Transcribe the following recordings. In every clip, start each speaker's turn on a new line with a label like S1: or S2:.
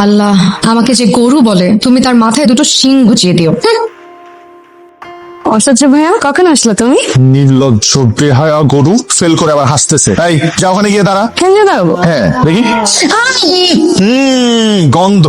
S1: আল্লাহ, আমাকে যে গরু বলে তুমি তার মাথায় দুটো শিং গুজিয়ে দিও।
S2: অসহ্য ভাইয়া, কখন আসলো তুমি?
S3: নির্লজ্জ বেহায়া গরু ফেল করে আবার হাসতেছে। এই যা ওখানে গিয়ে দাঁড়া।
S2: কেন দাঁড়াবো?
S3: হ্যাঁ দেখি। গন্ধ,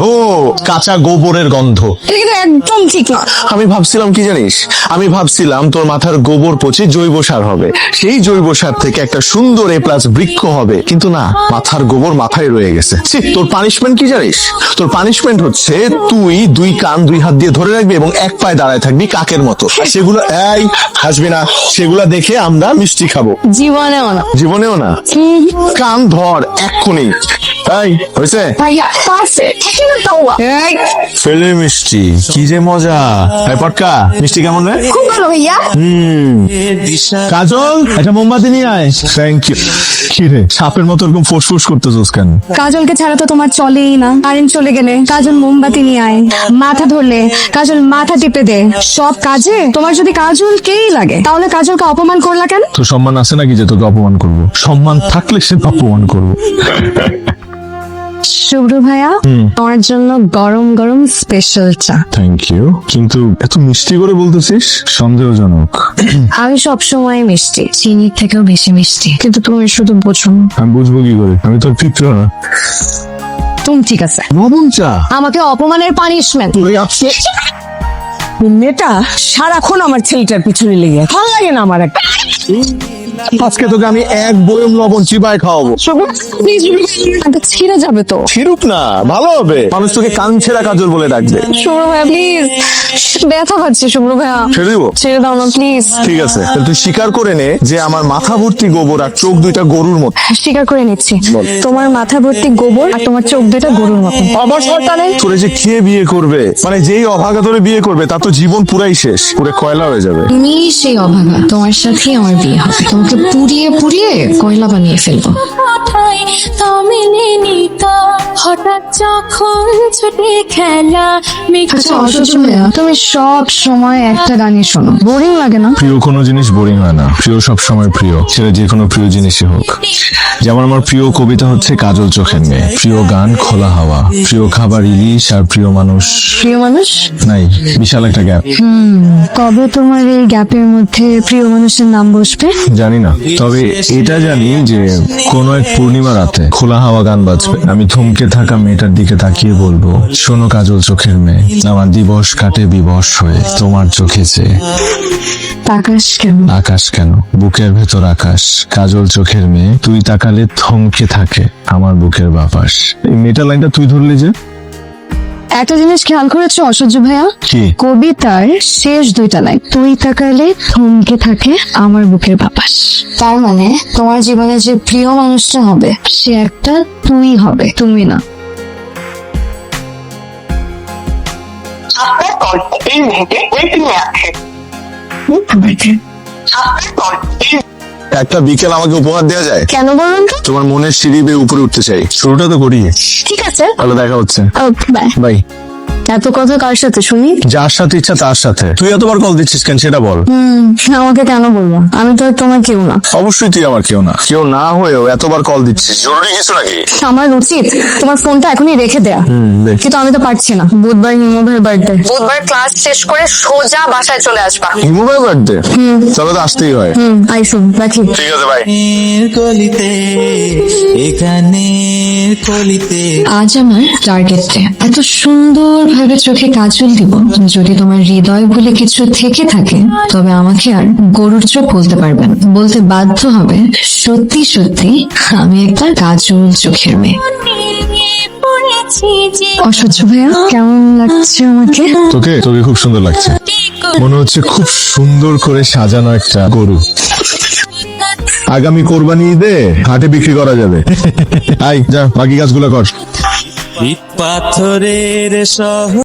S3: কাঁচা গোবরের গন্ধ।
S2: এটা কিন্তু একদম ঠিক না।
S3: আমি ভাবছিলাম কি জানিস, আমি ভাবছিলাম তোর মাথার গোবর পচে জৈব সার হবে, সেই জৈব সার থেকে একটা সুন্দর A+ বৃক্ষ হবে, কিন্তু না, মাথার গোবর মাথায় রয়ে গেছে। ছি, তোর পানিশমেন্ট কি জানিস? তোর পানিশমেন্ট হচ্ছে তুই 2 কান 2 হাত দিয়ে ধরে রাখবি এবং এক পায়ে দাঁড়ায় থাকবি কাকের মতো। আর সেগুলো এই হাসবি না, সেগুলা দেখে আমরা মিষ্টি খাবো।
S2: জীবনেও না।
S3: জীবনেও না। কান ধর এক্ষুনি। এই হয়েছে?
S2: ভাইয়া পারছে। এই,
S3: ফেলে মিষ্টি কি যে মজা। এই পটকা, মিষ্টি কেমন রে?
S2: খুব ভালো ভাইয়া।
S3: কাজল, একটা মোমবাতি নিয়ে আয়। Thank you. কি রে, সাপের মতো এরকম ফুসফুস করতেছস কেন?
S2: কাজলকে ছাড়া তো তোমার চলেই না। কারেন্ট চলে গেলে কাজল মোমবাতি নিয়ে আয়, মাথা ধরলে কাজল মাথা টিপে দে। সব কাজে তোমার যদি কাজলকেই লাগে, তাহলে কাজলকে অপমান করলা কেন?
S3: তোর সম্মান আছে নাকি যে তোকে অপমান করবো? সম্মান থাকলে সে অপমান করবো।
S2: শুভ্র ভাইয়া, তোমার জন্য গরম গরম স্পেশাল চা।
S3: থ্যাংক ইউ, কিন্তু এত মিষ্টি করে বলতেছিস, সন্দেহজনক।
S2: আমি সবসময় মিষ্টি, চিনির থেকেও বেশি মিষ্টি, কিন্তু তুমি শুধু বোঝো না।
S3: আমি বুঝবো কি করে? আমি তোর পিত্র না।
S2: তুমি ঠিক আছে,
S3: লবণ চা।
S2: আমাকে অপমানের পানিশমেন্ট। মেয়েটা সারাক্ষণ আমার ছেলেটার পিছনে লেগে, ভালো লাগে না আমার। একটা
S3: আজকে তোকে আমি এক বয়ম লবণ চিবায় খাওয়াবো।
S2: ছিঁড়ে যাবে তো।
S3: ছিড়ুক না, ভালো হবে। মানুষ তোকে কান ছেঁড়া কাজল বলে ডাকবে।
S2: শুভ্র ভাইয়া প্লিজ, ব্যথা পাচ্ছে শুভ্র ভাইয়া,
S3: ছেড়ে দিবো?
S2: ছেড়ে দাও না প্লিজ।
S3: ঠিক আছে, তাহলে তুই স্বীকার করে নে যে আমার মাথা ভর্তি গোবর আর চোখ দুইটা গরুর মতো।
S2: স্বীকার করে নিচ্ছি, তোমার মাথা ভর্তি গোবর আর তোমার চোখ দুটা গরুর মতো। আমার সরকারে
S3: তোরে যে কে বিয়ে করবে, মানে যেই অভাগা তোরে বিয়ে করবে তার তো জীবন পুরাই শেষ, পুরে কয়লা হয়ে যাবে।
S1: তুমি সেই অভাগা, তোমার সাথেই আমার বিয়ে হবে। তোমাকে পুড়িয়ে পুড়িয়ে কয়লা বানিয়ে ফেলবো।
S4: হঠাৎ যখন ছুটে খেলা
S1: আচ্ছা অসহ্য ভাইয়া,
S2: তুমি সব সময় একটা গানই শোনো, বোরিং লাগে না?
S3: প্রিয় কোনো জিনিস বোরিং হয় না, প্রিয় সবসময় প্রিয়, সেটা যে কোনো প্রিয় জিনিসই হোক। যেমন আমার প্রিয় কবিতা হচ্ছে কাজল চোখের মেয়ে, প্রিয় গান খোলা হাওয়া, প্রিয় খাবার ইলিশ, আর প্রিয় মানুষ
S2: প্রিয় মানুষ
S3: নাই। বিশাল একটা গ্যাপ।
S2: কবে তোমার এই গ্যাপের মধ্যে প্রিয় মানুষের নাম বসবে?
S3: জানি না, তবে এটা জানি যে কোনো এক পূর্ণিমা রাতে খোলা হাওয়া গান বাজবে, আমি থমকে থাকা মেয়েটার দিকে তাকিয়ে বলবো, শোনো কাজল চোখের মেয়ে, আমার দিবস কাটে বিবশ হয়ে তোমার চোখে চেয়ে।
S2: আকাশ কেন?
S3: আকাশ কেন, বুকের ভেতর আকাশ, কাজল চোখের মেয়ে, তুই তাকালে থমকে থাকে আমার বুকের বাপাস। এই মেয়েটা লাইনটা তুই ধরলি যে।
S2: একটা জিনিস খেয়াল করেছো অসহ্য ভাইয়া?
S3: কি?
S2: কবিতার শেষ দুইটা লাইন, তুই তাকালে থমকে থাকে আমার বুকের বাপাস। তার মানে তোমার জীবনে যে প্রিয় মানুষটা হবে, সে একটা তুই হবে, তুমি না।
S5: আপনার কলটি এই মুহূর্তে ওয়েটিংয়ে আছে। আপনার কলটি
S3: একটা বিকেল আমাকে উপহার দেওয়া যায়?
S2: কেন বলুন তো?
S3: তোমার মনের সিঁড়ি বেয়ে উপরে উঠতে চাই, শুরুটা তো করি।
S2: ঠিক আছে,
S3: ভালো দেখা হচ্ছে,
S2: বাই।
S3: বাই।
S2: এত কথা কার সাথে শুনি?
S3: যার সাথে ইচ্ছা তার সাথে। তুই এতবার কল দিচ্ছিস কেন সেটা বল।
S2: আমাকে কেন বলবো? আমি তো আর তোমার কেউ না।
S3: অবশ্যই তুই আমার কেউ না, কেউ না হয়েও এতবার কল দিচ্ছিস, জরুরি কিছু নাকি?
S2: আমার উচিত তোমার ফোনটা এখনই রেখে দেয়া,
S3: দেখ।
S2: কিন্তু আমি তো পারছি না। বুধবার হিমু ভাইয়ের বার্থডে, বুধবার ক্লাস শেষ করে সোজা বাসায় চলে আসবা।
S3: হিমু ভাই বার্থডে, চলো তো আসতেই হয়।
S2: আইসুন, রাখি।
S3: ঠিক আছে ভাই।
S6: কলিতে এখানের কলিতে
S1: আজ আমার টার্গেটে এত সুন্দর ভাবে চোখে কাজল দিব, যদি তোমার হৃদয় বলে কিছু থেকে থাকে, তবে আমাকে আর গরুর চোখ বলতে পারবে না, বলতে বাধ্য হবে সত্যি সত্যি আমি একটা কাজল চোখের মেয়ে।
S4: পড়েছি যে
S2: অসহ্য ভাইয়া, কেমন লাগছে আমাকে?
S3: তোকে তোকে খুব সুন্দর লাগছে, মনে হচ্ছে খুব সুন্দর করে সাজানো একটা গরু। আগামী কোরবানি ঈদে হাটে বিক্রি করা যাবে। আই যা, বাকি কাজগুলো কর।
S6: ইট পাথরের শহর।